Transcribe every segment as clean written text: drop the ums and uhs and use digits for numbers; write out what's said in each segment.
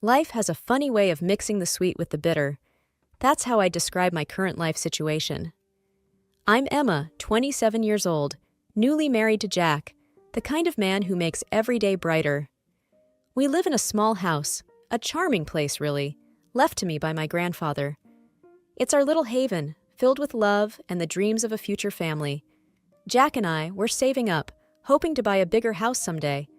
Life has a funny way of mixing the sweet with the bitter. That's how I describe my current life situation. I'm Emma, 27 years old, newly married to Jack, the kind of man who makes every day brighter. We live in a small house, a charming place really, left to me by my grandfather. It's our little haven, filled with love and the dreams of a future family. Jack and I, we're saving up, hoping to buy a bigger house someday.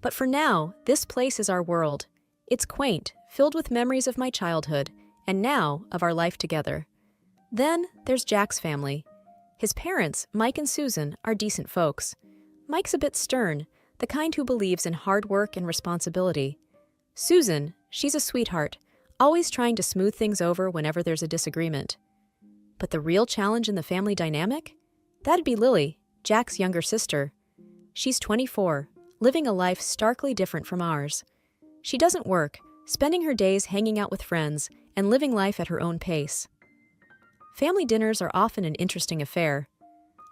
But for now, this place is our world. It's quaint, filled with memories of my childhood, and now of our life together. Then there's Jack's family. His parents, Mike and Susan, are decent folks. Mike's a bit stern, the kind who believes in hard work and responsibility. Susan, she's a sweetheart, always trying to smooth things over whenever there's a disagreement. But the real challenge in the family dynamic? That'd be Lily, Jack's younger sister. She's 24, living a life starkly different from ours. She doesn't work, spending her days hanging out with friends and living life at her own pace. Family dinners are often an interesting affair.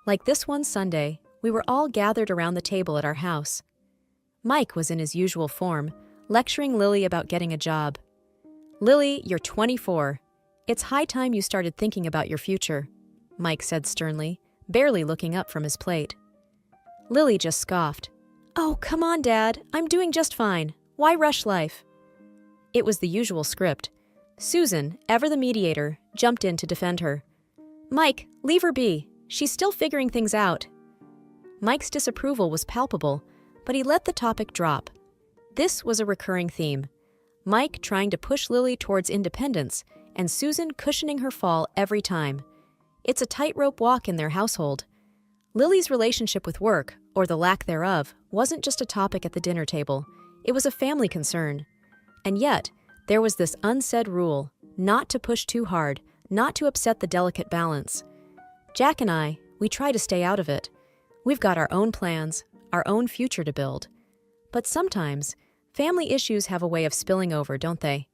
Like this one Sunday, we were all gathered around the table at our house. Mike was in his usual form, lecturing Lily about getting a job. "Lily, you're 24. It's high time you started thinking about your future," Mike said sternly, barely looking up from his plate. Lily just scoffed. "Oh, come on, Dad. I'm doing just fine. Why rush life?" It was the usual script. Susan, ever the mediator, jumped in to defend her. "Mike, leave her be. She's still figuring things out." Mike's disapproval was palpable, but he let the topic drop. This was a recurring theme. Mike trying to push Lily towards independence, and Susan cushioning her fall every time. It's a tightrope walk in their household. Lily's relationship with work, or the lack thereof, wasn't just a topic at the dinner table. It was a family concern. And yet, there was this unsaid rule, not to push too hard, not to upset the delicate balance. Jack and I, we try to stay out of it. We've got our own plans, our own future to build. But sometimes, family issues have a way of spilling over, don't they?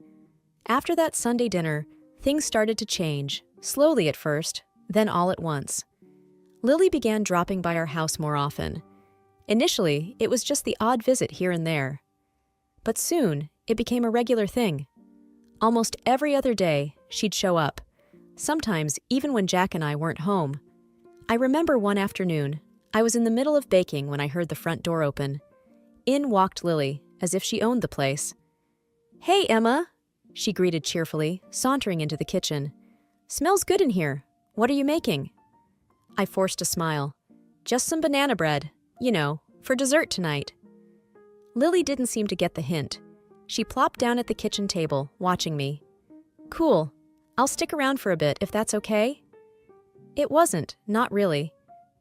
After that Sunday dinner, things started to change, slowly at first, then all at once. Lily began dropping by our house more often. Initially, it was just the odd visit here and there. But soon, it became a regular thing. Almost every other day, she'd show up, sometimes even when Jack and I weren't home. I remember one afternoon, I was in the middle of baking when I heard the front door open. In walked Lily, as if she owned the place. "Hey, Emma," she greeted cheerfully, sauntering into the kitchen. "Smells good in here. What are you making?" I forced a smile. "Just some banana bread, for dessert tonight." Lily didn't seem to get the hint. She plopped down at the kitchen table, watching me. "Cool. I'll stick around for a bit, if that's okay?" It wasn't, not really.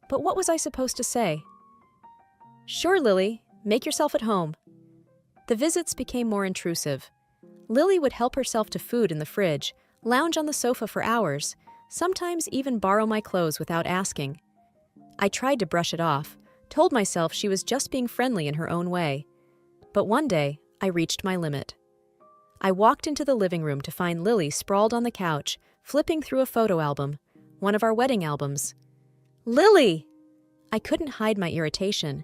But what was I supposed to say? "Sure, Lily. Make yourself at home." The visits became more intrusive. Lily would help herself to food in the fridge, lounge on the sofa for hours, sometimes even borrow my clothes without asking. I tried to brush it off, told myself she was just being friendly in her own way. But one day, I reached my limit. I walked into the living room to find Lily sprawled on the couch, flipping through a photo album, one of our wedding albums. "Lily!" I couldn't hide my irritation.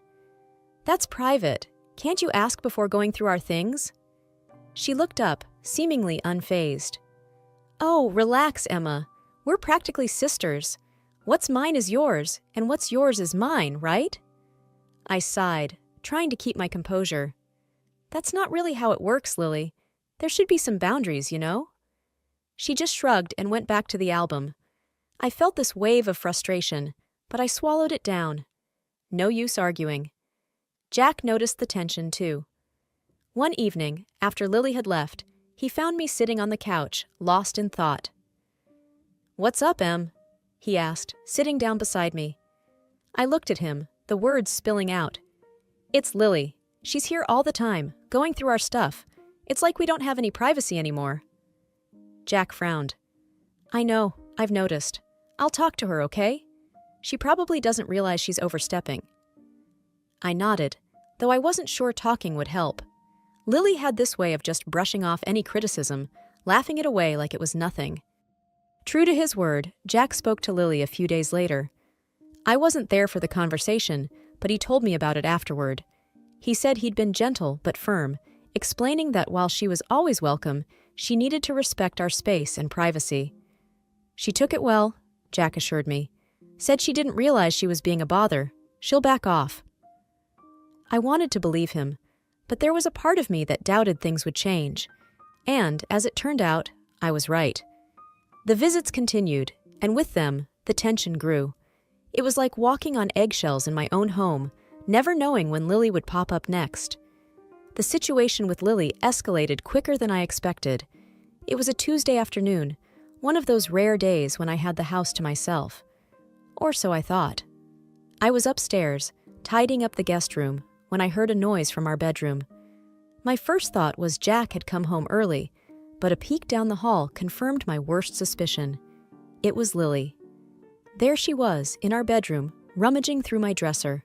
"That's private. Can't you ask before going through our things?" She looked up, seemingly unfazed. "Oh, relax, Emma. We're practically sisters. What's mine is yours, and what's yours is mine, right?" I sighed, trying to keep my composure. "That's not really how it works, Lily. There should be some boundaries, you know?" She just shrugged and went back to the album. I felt this wave of frustration, but I swallowed it down. No use arguing. Jack noticed the tension, too. One evening, after Lily had left, he found me sitting on the couch, lost in thought. "What's up, Em?" he asked, sitting down beside me. I looked at him, the words spilling out. "It's Lily. She's here all the time, going through our stuff. It's like we don't have any privacy anymore." Jack frowned. "I know, I've noticed. I'll talk to her, okay? She probably doesn't realize she's overstepping." I nodded, though I wasn't sure talking would help. Lily had this way of just brushing off any criticism, laughing it away like it was nothing. True to his word, Jack spoke to Lily a few days later. I wasn't there for the conversation, but he told me about it afterward. He said he'd been gentle but firm, explaining that while she was always welcome, she needed to respect our space and privacy. She took it well, Jack assured me. Said she didn't realize she was being a bother. She'll back off. I wanted to believe him, but there was a part of me that doubted things would change. And, as it turned out, I was right. The visits continued, and with them, the tension grew. It was like walking on eggshells in my own home, never knowing when Lily would pop up next. The situation with Lily escalated quicker than I expected. It was a Tuesday afternoon, one of those rare days when I had the house to myself. Or so I thought. I was upstairs, tidying up the guest room, when I heard a noise from our bedroom. My first thought was Jack had come home early, but a peek down the hall confirmed my worst suspicion. It was Lily. There she was, in our bedroom, rummaging through my dresser.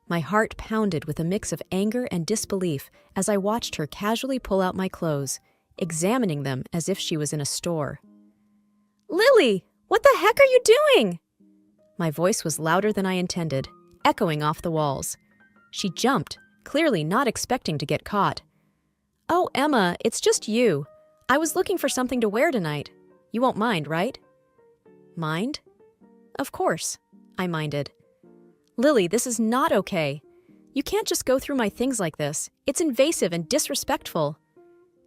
My heart pounded with a mix of anger and disbelief as I watched her casually pull out my clothes, examining them as if she was in a store. "Lily, what the heck are you doing?" My voice was louder than I intended, echoing off the walls. She jumped, clearly not expecting to get caught. "Oh, Emma, it's just you. I was looking for something to wear tonight. You won't mind, right?" "Mind?" "Of course," I minded. "Lily, this is not okay. You can't just go through my things like this. It's invasive and disrespectful."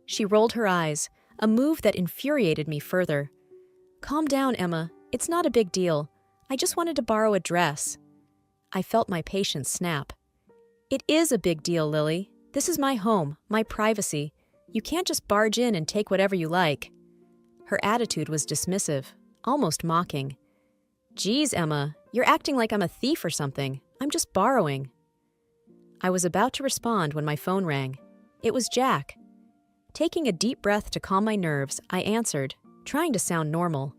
She rolled her eyes, a move that infuriated me further. "Calm down, Emma. It's not a big deal. I just wanted to borrow a dress." I felt my patience snap. "It is a big deal, Lily. This is my home, my privacy. You can't just barge in and take whatever you like." Her attitude was dismissive, almost mocking. "Geez, Emma, you're acting like I'm a thief or something. I'm just borrowing." I was about to respond when my phone rang. It was Jack. Taking a deep breath to calm my nerves, I answered, trying to sound normal.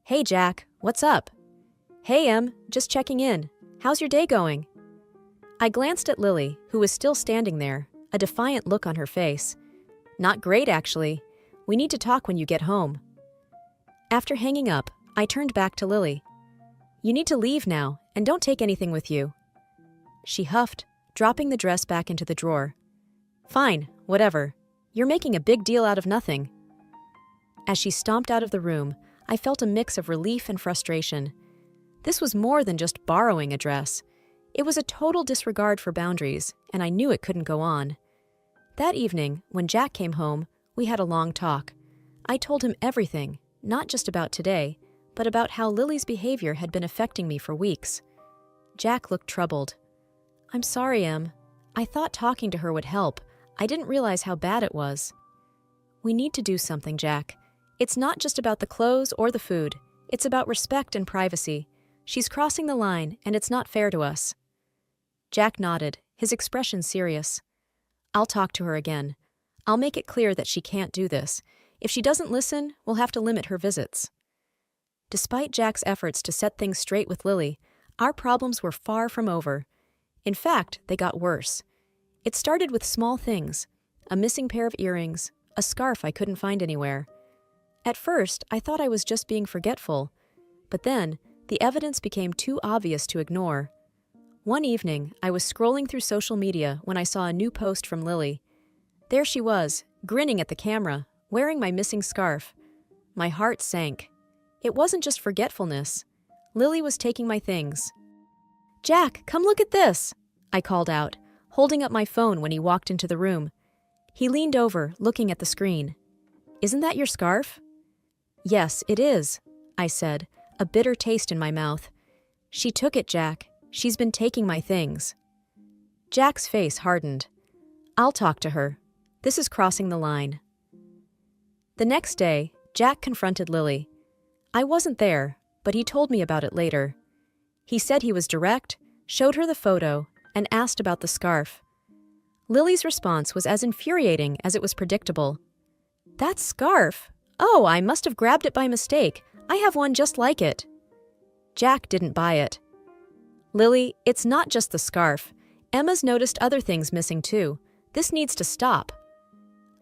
"Hey, Jack, what's up?" "Hey, Em, just checking in. How's your day going?" I glanced at Lily, who was still standing there, a defiant look on her face. "Not great, actually. We need to talk when you get home." After hanging up, I turned back to Lily. "You need to leave now, and don't take anything with you." She huffed, dropping the dress back into the drawer. "Fine, whatever. You're making a big deal out of nothing." As she stomped out of the room, I felt a mix of relief and frustration. This was more than just borrowing a dress. It was a total disregard for boundaries, and I knew it couldn't go on. That evening, when Jack came home, we had a long talk. I told him everything, not just about today, but about how Lily's behavior had been affecting me for weeks. Jack looked troubled. "I'm sorry, Em. I thought talking to her would help. I didn't realize how bad it was." "We need to do something, Jack. It's not just about the clothes or the food. It's about respect and privacy. She's crossing the line, and it's not fair to us." Jack nodded, his expression serious. "I'll talk to her again. I'll make it clear that she can't do this. If she doesn't listen, we'll have to limit her visits." Despite Jack's efforts to set things straight with Lily, our problems were far from over. In fact, they got worse. It started with small things: a missing pair of earrings, a scarf I couldn't find anywhere. At first, I thought I was just being forgetful, but then the evidence became too obvious to ignore. One evening, I was scrolling through social media when I saw a new post from Lily. There she was, grinning at the camera, wearing my missing scarf. My heart sank. It wasn't just forgetfulness. Lily was taking my things. "Jack, come look at this," I called out, holding up my phone when he walked into the room. He leaned over, looking at the screen. "Isn't that your scarf?" "Yes, it is," I said, a bitter taste in my mouth. "She took it, Jack. She's been taking my things." Jack's face hardened. "I'll talk to her. This is crossing the line." The next day, Jack confronted Lily. I wasn't there, but he told me about it later. He said he was direct, showed her the photo, and asked about the scarf. Lily's response was as infuriating as it was predictable. "That scarf? Oh, I must have grabbed it by mistake. I have one just like it." Jack didn't buy it. "Lily, it's not just the scarf. Emma's noticed other things missing too. This needs to stop."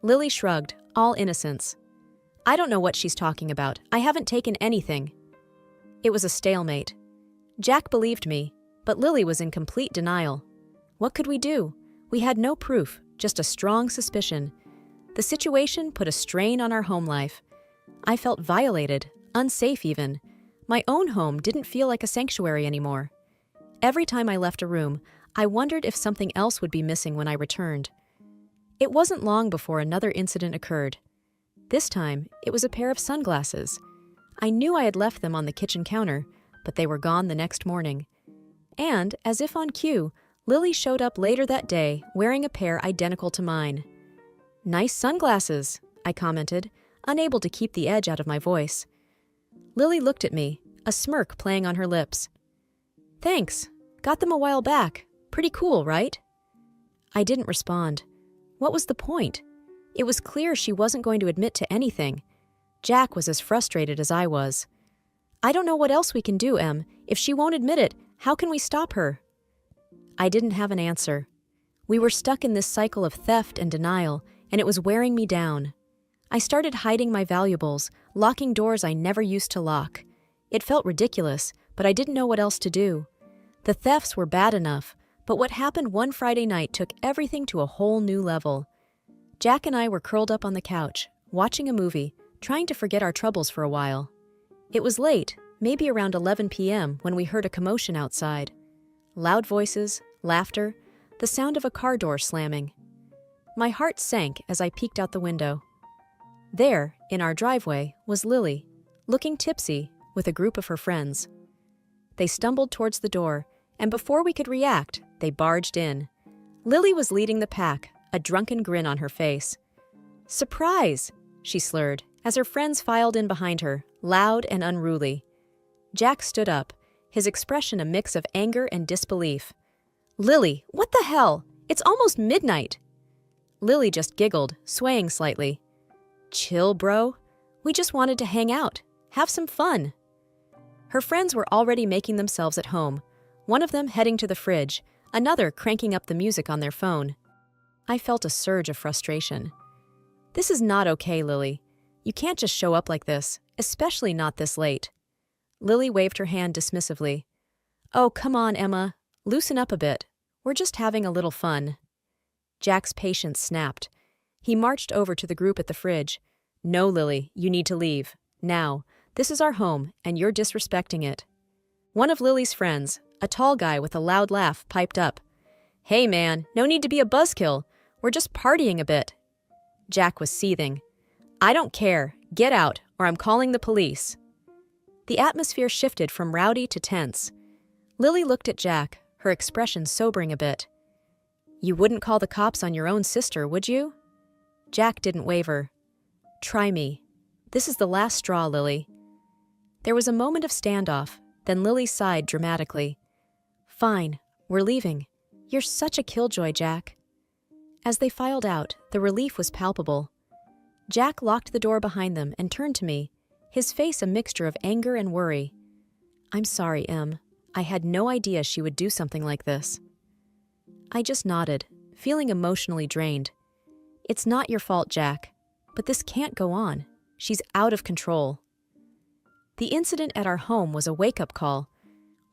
Lily shrugged, all innocence. "I don't know what she's talking about. I haven't taken anything." It was a stalemate. Jack believed me, but Lily was in complete denial. What could we do? We had no proof, just a strong suspicion. The situation put a strain on our home life. I felt violated, unsafe even. My own home didn't feel like a sanctuary anymore. Every time I left a room, I wondered if something else would be missing when I returned. It wasn't long before another incident occurred. This time, it was a pair of sunglasses. I knew I had left them on the kitchen counter, but they were gone the next morning. And, as if on cue, Lily showed up later that day wearing a pair identical to mine. "Nice sunglasses," I commented, unable to keep the edge out of my voice. Lily looked at me, a smirk playing on her lips. "Thanks. Got them a while back. Pretty cool, right?" I didn't respond. What was the point? It was clear she wasn't going to admit to anything. Jack was as frustrated as I was. "I don't know what else we can do, Em. If she won't admit it, how can we stop her?" I didn't have an answer. We were stuck in this cycle of theft and denial, and it was wearing me down. I started hiding my valuables, locking doors I never used to lock. It felt ridiculous, but I didn't know what else to do. The thefts were bad enough, but what happened one Friday night took everything to a whole new level. Jack and I were curled up on the couch, watching a movie, trying to forget our troubles for a while. It was late, maybe around 11 p.m., when we heard a commotion outside. Loud voices, laughter, the sound of a car door slamming. My heart sank as I peeked out the window. There, in our driveway, was Lily, looking tipsy, with a group of her friends. They stumbled towards the door, and before we could react, they barged in. Lily was leading the pack, a drunken grin on her face. "Surprise!" she slurred, as her friends filed in behind her, loud and unruly. Jack stood up, his expression a mix of anger and disbelief. "Lily, what the hell? It's almost midnight!" Lily just giggled, swaying slightly. "Chill, bro. We just wanted to hang out, have some fun." Her friends were already making themselves at home, one of them heading to the fridge, another cranking up the music on their phone. I felt a surge of frustration. "This is not okay, Lily. You can't just show up like this, especially not this late." Lily waved her hand dismissively. "Oh, come on, Emma. Loosen up a bit. We're just having a little fun." Jack's patience snapped. He marched over to the group at the fridge. "No, Lily, you need to leave. Now. This is our home, and you're disrespecting it." One of Lily's friends, a tall guy with a loud laugh, piped up. "Hey, man, no need to be a buzzkill. We're just partying a bit." Jack was seething. "I don't care. Get out, or I'm calling the police." The atmosphere shifted from rowdy to tense. Lily looked at Jack, her expression sobering a bit. "You wouldn't call the cops on your own sister, would you?" Jack didn't waver. "Try me. This is the last straw, Lily." There was a moment of standoff, then Lily sighed dramatically. "Fine, we're leaving. You're such a killjoy, Jack." As they filed out, the relief was palpable. Jack locked the door behind them and turned to me, his face a mixture of anger and worry. "I'm sorry, Em. I had no idea she would do something like this." I just nodded, feeling emotionally drained. "It's not your fault, Jack. But this can't go on. She's out of control." The incident at our home was a wake-up call.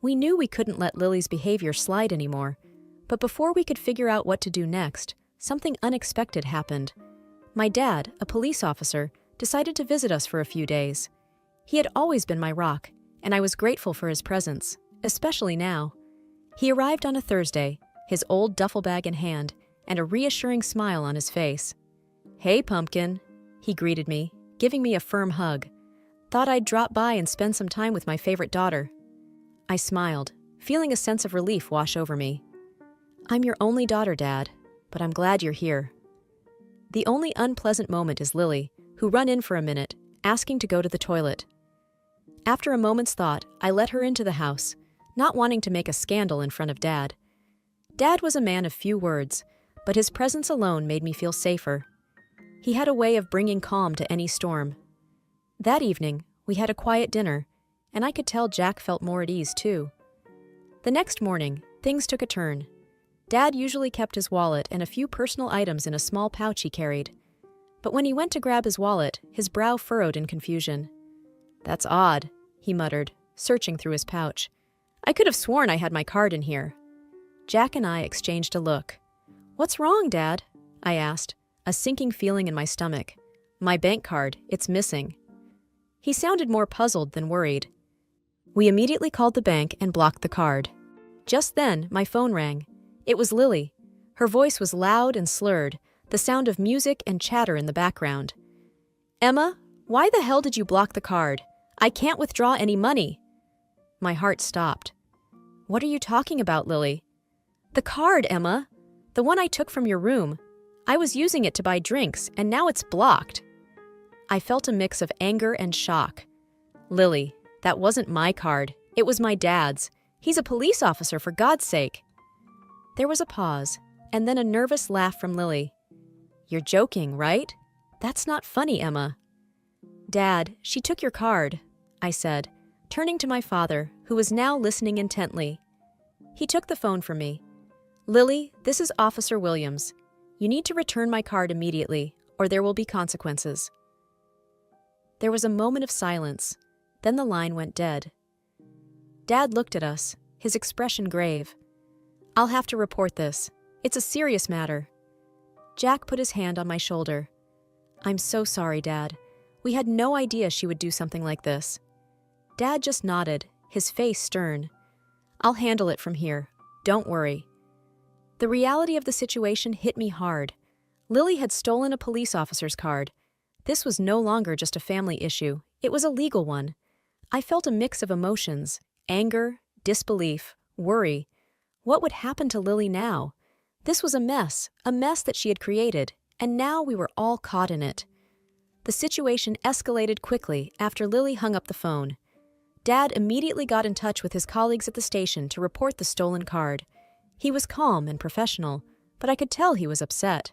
We knew we couldn't let Lily's behavior slide anymore, but before we could figure out what to do next, something unexpected happened. My dad, a police officer, decided to visit us for a few days. He had always been my rock, and I was grateful for his presence, especially now. He arrived on a Thursday, his old duffel bag in hand, and a reassuring smile on his face. "Hey, Pumpkin," he greeted me, giving me a firm hug. "Thought I'd drop by and spend some time with my favorite daughter." I smiled, feeling a sense of relief wash over me. "I'm your only daughter, Dad, but I'm glad you're here." The only unpleasant moment is Lily, who ran in for a minute, asking to go to the toilet. After a moment's thought, I let her into the house, not wanting to make a scandal in front of Dad. Dad was a man of few words, but his presence alone made me feel safer. He had a way of bringing calm to any storm. That evening, we had a quiet dinner, and I could tell Jack felt more at ease, too. The next morning, things took a turn. Dad usually kept his wallet and a few personal items in a small pouch he carried. But when he went to grab his wallet, his brow furrowed in confusion. "That's odd," he muttered, searching through his pouch. "I could have sworn I had my card in here." Jack and I exchanged a look. "What's wrong, Dad?" I asked, a sinking feeling in my stomach. "My bank card, it's missing." He sounded more puzzled than worried. We immediately called the bank and blocked the card. Just then, my phone rang. It was Lily. Her voice was loud and slurred, the sound of music and chatter in the background. "Emma, why the hell did you block the card? I can't withdraw any money." My heart stopped. "What are you talking about, Lily?" "The card, Emma. The one I took from your room. I was using it to buy drinks, and now it's blocked." I felt a mix of anger and shock. "Lily, that wasn't my card. It was my dad's. He's a police officer, for God's sake." There was a pause, and then a nervous laugh from Lily. "You're joking, right? That's not funny, Emma." "Dad, she took your card," I said, turning to my father, who was now listening intently. He took the phone from me. "Lily, this is Officer Williams. You need to return my card immediately, or there will be consequences." There was a moment of silence. Then the line went dead. Dad looked at us, his expression grave. "I'll have to report this. It's a serious matter." Jack put his hand on my shoulder. "I'm so sorry, Dad. We had no idea she would do something like this." Dad just nodded, his face stern. "I'll handle it from here. Don't worry." The reality of the situation hit me hard. Lily had stolen a police officer's card. This was no longer just a family issue. It was a legal one. I felt a mix of emotions: anger, disbelief, worry. What would happen to Lily now? This was a mess that she had created, and now we were all caught in it. The situation escalated quickly after Lily hung up the phone. Dad immediately got in touch with his colleagues at the station to report the stolen card. He was calm and professional, but I could tell he was upset.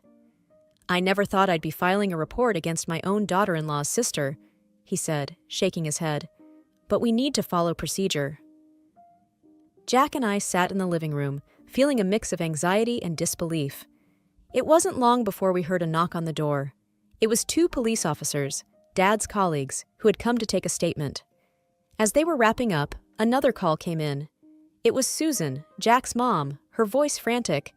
"I never thought I'd be filing a report against my own daughter-in-law's sister," he said, shaking his head. "But we need to follow procedure." Jack and I sat in the living room, feeling a mix of anxiety and disbelief. It wasn't long before we heard a knock on the door. It was 2 police officers, Dad's colleagues, who had come to take a statement. As they were wrapping up, another call came in. It was Susan, Jack's mom, her voice frantic.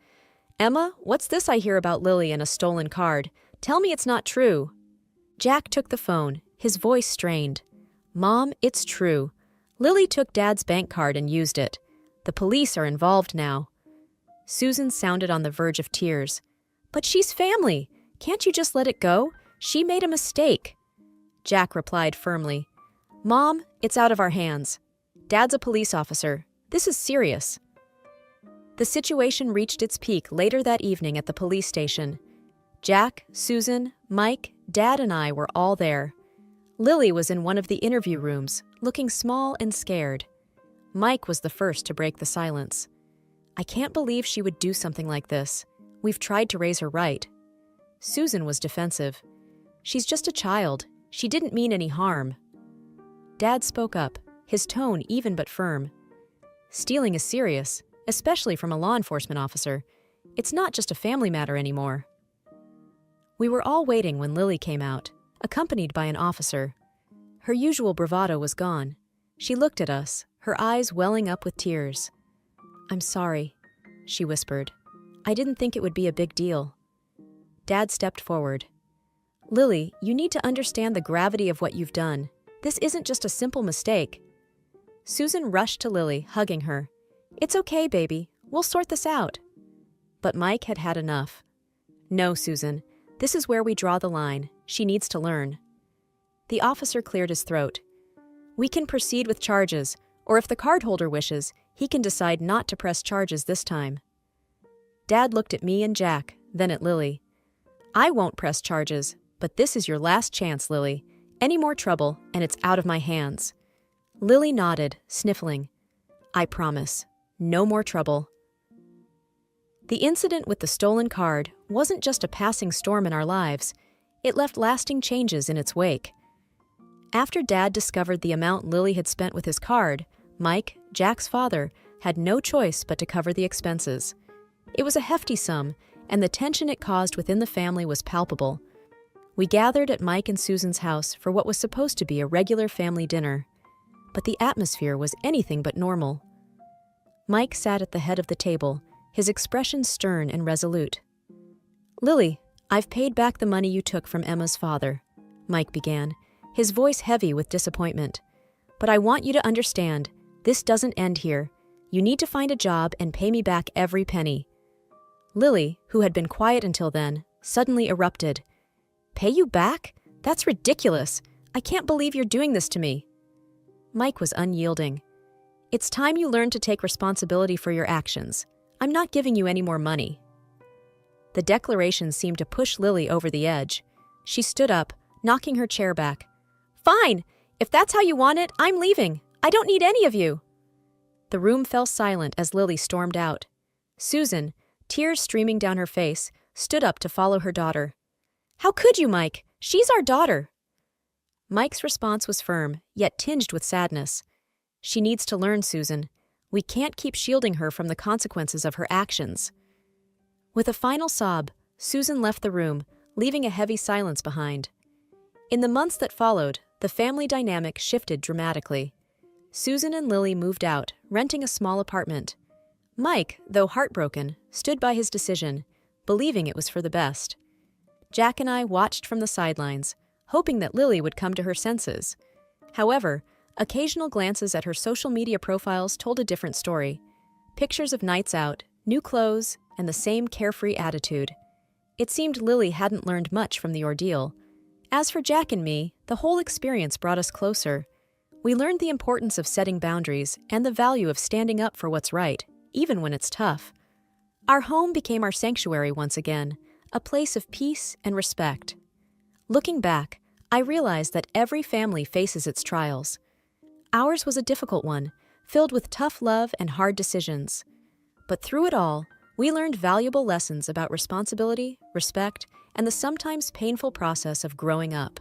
"Emma, what's this I hear about Lily and a stolen card? Tell me it's not true." Jack took the phone, his voice strained. "Mom, it's true. Lily took Dad's bank card and used it. The police are involved now." Susan sounded on the verge of tears. "But she's family. Can't you just let it go? She made a mistake." Jack replied firmly. "Mom, it's out of our hands. Dad's a police officer. This is serious." The situation reached its peak later that evening at the police station. Jack, Susan, Mike, Dad, and I were all there. Lily was in one of the interview rooms, looking small and scared. Mike was the first to break the silence. "I can't believe she would do something like this. We've tried to raise her right." Susan was defensive. "She's just a child. She didn't mean any harm." Dad spoke up, his tone even but firm. "Stealing is serious, especially from a law enforcement officer. It's not just a family matter anymore." We were all waiting when Lily came out, accompanied by an officer. Her usual bravado was gone. She looked at us, her eyes welling up with tears. "I'm sorry," she whispered. "I didn't think it would be a big deal." Dad stepped forward. "Lily, you need to understand the gravity of what you've done. This isn't just a simple mistake." Susan rushed to Lily, hugging her. "It's okay, baby. We'll sort this out." But Mike had had enough. "No, Susan. This is where we draw the line. She needs to learn." The officer cleared his throat. "We can proceed with charges, or if the cardholder wishes, he can decide not to press charges this time." Dad looked at me and Jack, then at Lily. "I won't press charges, but this is your last chance, Lily. Any more trouble, and it's out of my hands." Lily nodded, sniffling. "I promise. No more trouble." The incident with the stolen card wasn't just a passing storm in our lives. It left lasting changes in its wake. After Dad discovered the amount Lily had spent with his card, Mike, Jack's father, had no choice but to cover the expenses. It was a hefty sum, and the tension it caused within the family was palpable. We gathered at Mike and Susan's house for what was supposed to be a regular family dinner. But the atmosphere was anything but normal. Mike sat at the head of the table, his expression stern and resolute. Lily, I've paid back the money you took from Emma's father, Mike began, his voice heavy with disappointment. But I want you to understand, this doesn't end here. You need to find a job and pay me back every penny. Lily, who had been quiet until then, suddenly erupted. Pay you back? That's ridiculous. I can't believe you're doing this to me. Mike was unyielding. It's time you learned to take responsibility for your actions. I'm not giving you any more money. The declaration seemed to push Lily over the edge. She stood up, knocking her chair back. Fine! If that's how you want it, I'm leaving. I don't need any of you. The room fell silent as Lily stormed out. Susan, tears streaming down her face, stood up to follow her daughter. How could you, Mike? She's our daughter. Mike's response was firm, yet tinged with sadness. She needs to learn, Susan. We can't keep shielding her from the consequences of her actions. With a final sob, Susan left the room, leaving a heavy silence behind. In the months that followed, the family dynamic shifted dramatically. Susan and Lily moved out, renting a small apartment. Mike, though heartbroken, stood by his decision, believing it was for the best. Jack and I watched from the sidelines, hoping that Lily would come to her senses. However, occasional glances at her social media profiles told a different story. Pictures of nights out, new clothes, and the same carefree attitude. It seemed Lily hadn't learned much from the ordeal. As for Jack and me, the whole experience brought us closer. We learned the importance of setting boundaries and the value of standing up for what's right, even when it's tough. Our home became our sanctuary once again, a place of peace and respect. Looking back, I realized that every family faces its trials. Ours was a difficult one, filled with tough love and hard decisions. But through it all, we learned valuable lessons about responsibility, respect, and the sometimes painful process of growing up.